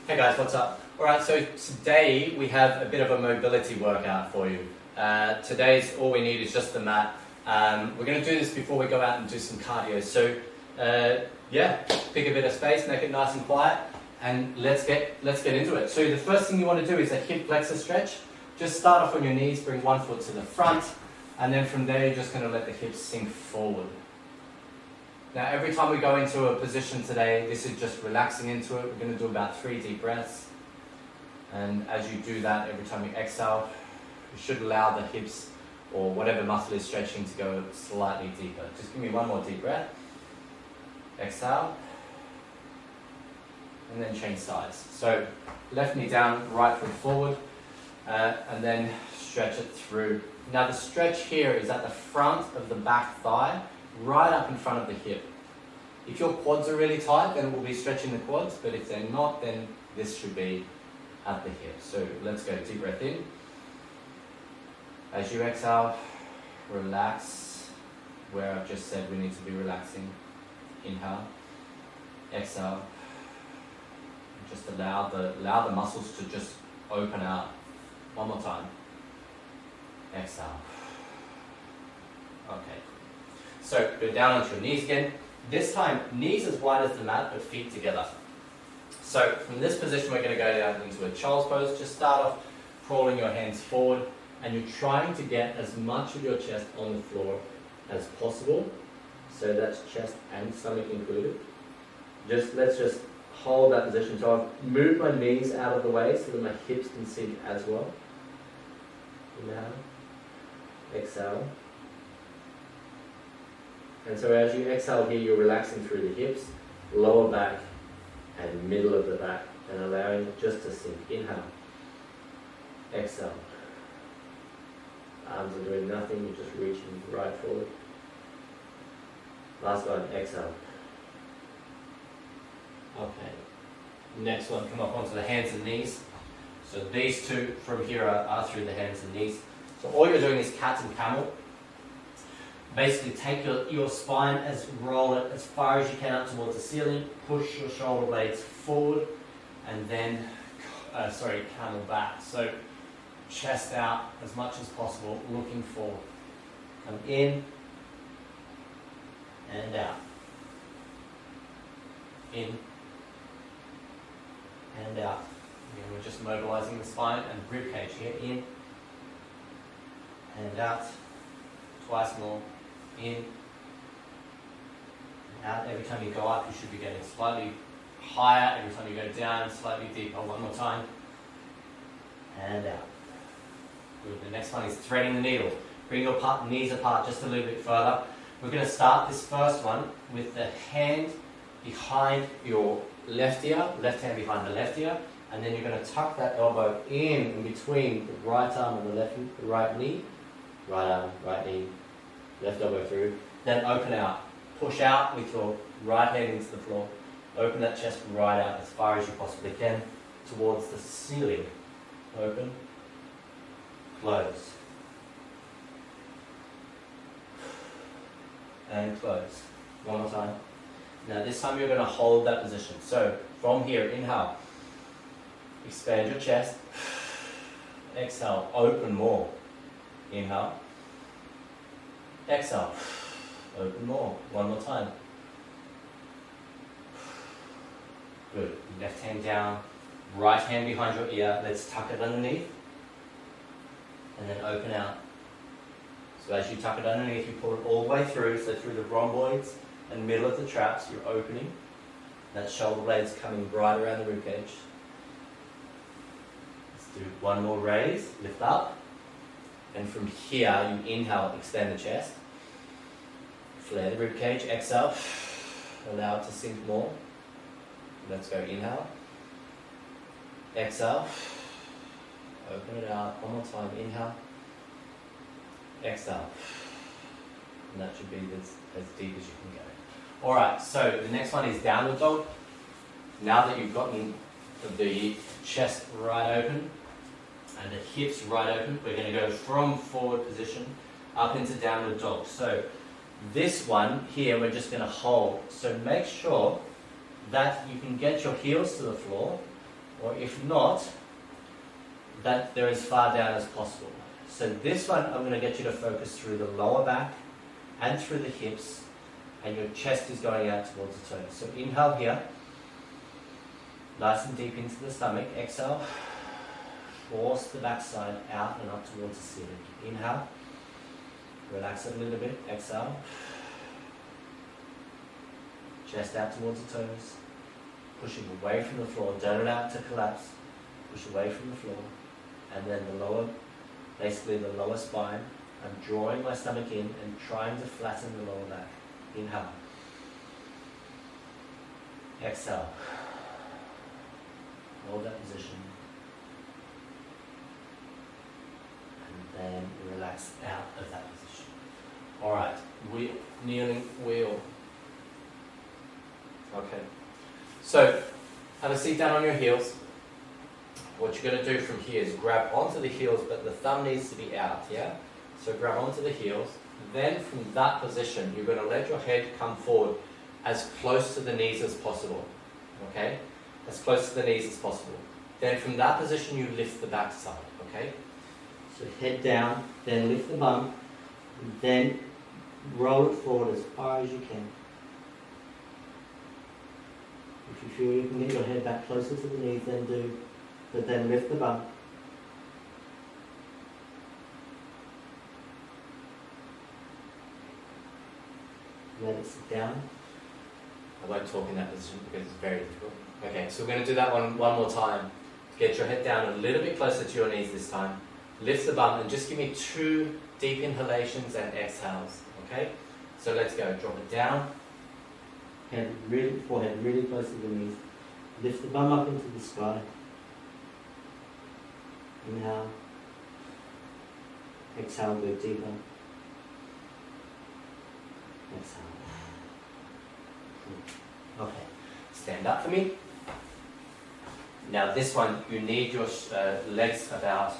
Hey guys, what's up? Alright, so today we have a bit of a mobility workout for you. Today's all we need is just the mat. We're going to do this before we go out and do some cardio. So yeah, pick a bit of space, make it nice and quiet, and let's get into it. So the first thing you want to do is a hip flexor stretch. Just start off on your knees, bring one foot to the front, and then from there you're just going to let the hips sink forward. Now every time we go into a position today, this is just relaxing into it. We're going to do about 3 deep breaths. And as you do that, every time you exhale, you should allow the hips or whatever muscle is stretching to go slightly deeper. Just give me one more deep breath. Exhale. And then change sides. So left knee down, right foot forward, and then stretch it through. Now the stretch here is at the front of the back thigh, right up in front of the hip. If your quads are really tight, then it will be stretching the quads, but if they're not, then this should be at the hip. So let's go, deep breath in. As you exhale, relax where I've just said we need to be relaxing. Inhale, exhale. Just allow the muscles to just open out. One more time. Exhale. Okay. So go down onto your knees again. This time, knees as wide as the mat, but feet together. So from this position, we're going to go down into a child's pose. Just start off crawling your hands forward, and you're trying to get as much of your chest on the floor as possible. So that's chest and stomach included. Let's just hold that position. So I've moved my knees out of the way so that my hips can sink as well. Inhale, exhale. And so as you exhale here, you're relaxing through the hips, lower back, and middle of the back, and allowing it just to sink. Inhale, exhale. Arms are doing nothing, you're just reaching right forward. Last one, exhale. Okay. Next one, come up onto the hands and knees. So these two from here are through the hands and knees. So all you're doing is cat and camel. Basically take your spine, roll it as far as you can up towards the ceiling, push your shoulder blades forward, and then, camel back. So chest out as much as possible, looking forward. Come in and out. In and out. Again, we're just mobilizing the spine and rib cage here. In and out. Twice more. In and out. Every time you go up, you should be getting slightly higher. Every time you go down, slightly deeper. One more time. And out. Good. The next one is threading the needle. Bring your knees apart just a little bit further. We're going to start this first one with the hand behind your left ear, left hand behind the left ear, and then you're going to tuck that elbow in between the right arm and the right knee. Right arm, right knee, left elbow through. Then open out. Push out with your right hand into the floor. Open that chest right out as far as you possibly can towards the ceiling. Open, close, and close. One more time. Now this time you're going to hold that position. So from here, inhale, expand your chest. Exhale, open more. Inhale, exhale, open more. One more time. Good. Left hand down, right hand behind your ear. Let's tuck it underneath. And then open out. So as you tuck it underneath, you pull it all the way through, so through the rhomboids and middle of the traps, you're opening. That shoulder blade's coming right around the ribcage. Let's do one more raise, lift up. And from here, you inhale, extend the chest. Flare the ribcage, exhale. Allow it to sink more. Let's go, inhale. Exhale. Open it out, one more time, inhale. Exhale. And that should be as deep as you can go. Alright, so the next one is downward dog. Now that you've gotten the chest right open and the hips right open, we're going to go from forward position up into downward dog. So this one here, we're just going to hold. So make sure that you can get your heels to the floor or if not, that they're as far down as possible. So this one, I'm going to get you to focus through the lower back and through the hips, and your chest is going out towards the toes. So inhale here, nice and deep into the stomach. Exhale, force the backside out and up towards the ceiling. Inhale, relax it a little bit. Exhale, chest out towards the toes, pushing away from the floor. Don't allow it to collapse. Push away from the floor, and then the lower, basically the lower spine. I'm drawing my stomach in and trying to flatten the lower back. Inhale. Exhale. Hold that position. And then relax out of that position. Alright, kneeling wheel. Okay. So, have a seat down on your heels. What you're going to do from here is grab onto the heels, but the thumb needs to be out, yeah? So grab onto the heels. Then from that position, you're going to let your head come forward as close to the knees as possible. Okay? As close to the knees as possible. Then from that position, you lift the back side. Okay? So head down, then lift the bum, then roll it forward as far as you can. If you feel you can get your head back closer to the knees, then do. But then lift the bum. Let it sit down. I won't talk in that position because it's very difficult. Okay, so we're going to do that one more time. Get your head down a little bit closer to your knees this time. Lift the bum and just give me 2 deep inhalations and exhales. Okay? So let's go. Drop it down. Forehead really close to the knees. Lift the bum up into the sky. Inhale. Exhale, go deeper. Exhale. Okay, stand up for me. Now this one, you need your legs about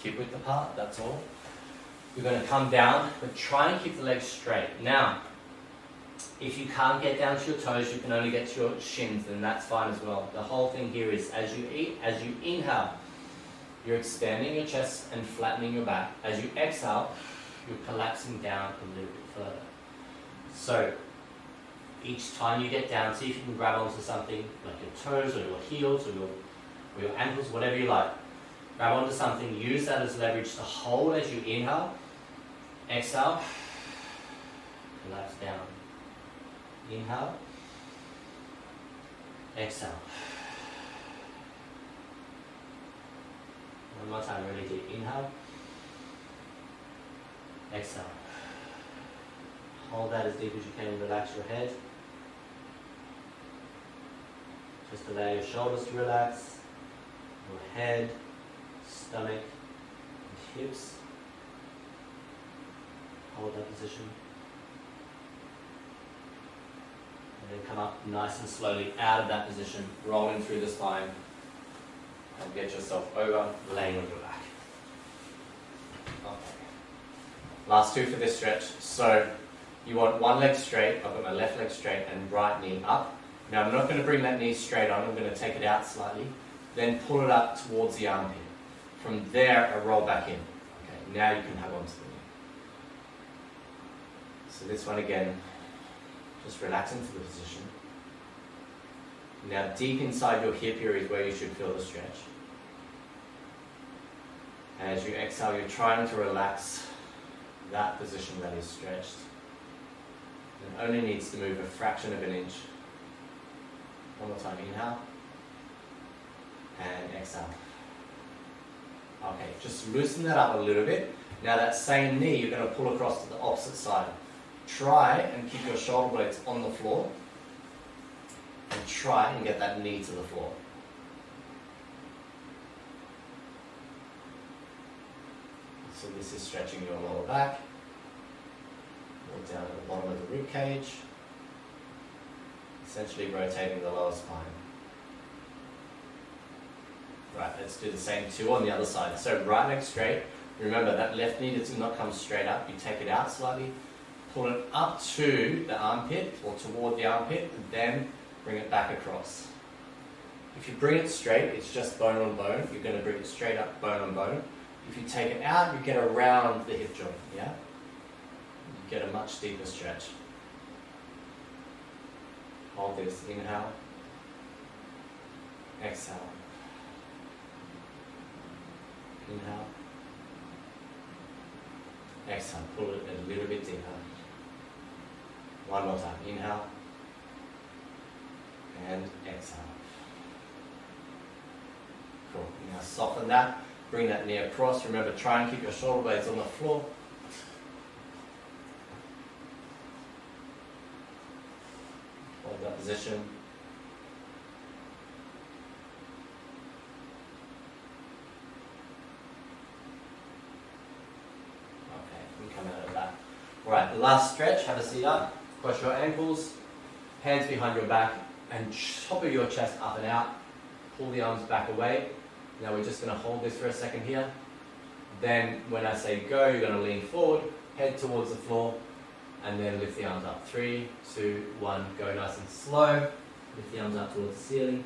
hip width apart, that's all. You're going to come down, but try and keep the legs straight. Now, if you can't get down to your toes, you can only get to your shins, then that's fine as well. The whole thing here is as you inhale, you're expanding your chest and flattening your back. As you exhale, you're collapsing down a little bit further. So, each time you get down, see if you can grab onto something, like your toes or your heels or your ankles, whatever you like. Grab onto something, use that as leverage to hold as you inhale. Exhale, collapse down. Inhale, exhale. One more time, really deep. Inhale, exhale. Hold that as deep as you can, relax your head. Just allow your shoulders to relax, your head, stomach, and hips. Hold that position. And then come up nice and slowly out of that position, rolling through the spine, and get yourself over, laying on your back. Okay. Last 2 for this stretch. So, you want one leg straight. I've got my left leg straight and right knee up. Now I'm not going to bring that knee straight on, I'm going to take it out slightly, then pull it up towards the armpit. From there, I roll back in. Okay, now you can hug onto the knee. So this one again, just relax into the position. Now deep inside your hip here is where you should feel the stretch. And as you exhale, you're trying to relax that position that is stretched. It only needs to move a fraction of an inch. One more time, inhale. And exhale. Okay, just loosen that up a little bit. Now that same knee, you're going to pull across to the opposite side. Try and keep your shoulder blades on the floor. And try and get that knee to the floor. So this is stretching your lower back. Down at the bottom of the rib cage, essentially rotating the lower spine. Right, let's do the same 2 on the other side. So right leg straight. Remember that left knee does not come straight up. You take it out slightly, pull it up to the armpit or toward the armpit, and then bring it back across. If you bring it straight, it's just bone on bone. You're going to bring it straight up, bone on bone. If you take it out, you get around the hip joint, yeah? You get a much deeper stretch. Hold this, inhale, exhale, inhale, exhale, pull it a little bit deeper. One more time, inhale, and exhale. Cool, now soften that, bring that knee across. Remember, try and keep your shoulder blades on the floor. Hold that position. Okay, you can come out of that. Right, last stretch, have a seat up, cross your ankles, hands behind your back, and top of your chest up and out. Pull the arms back away. Now we're just going to hold this for a second here. Then when I say go, you're going to lean forward, head towards the floor, and then lift the arms up. 3, 2, 1, go nice and slow. Lift the arms up towards the ceiling.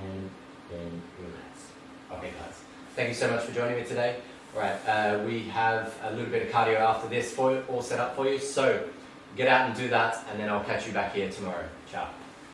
And then relax. Okay guys, thank you so much for joining me today. Right, we have a little bit of cardio after this for you, all set up for you. So get out and do that, and then I'll catch you back here tomorrow. Ciao.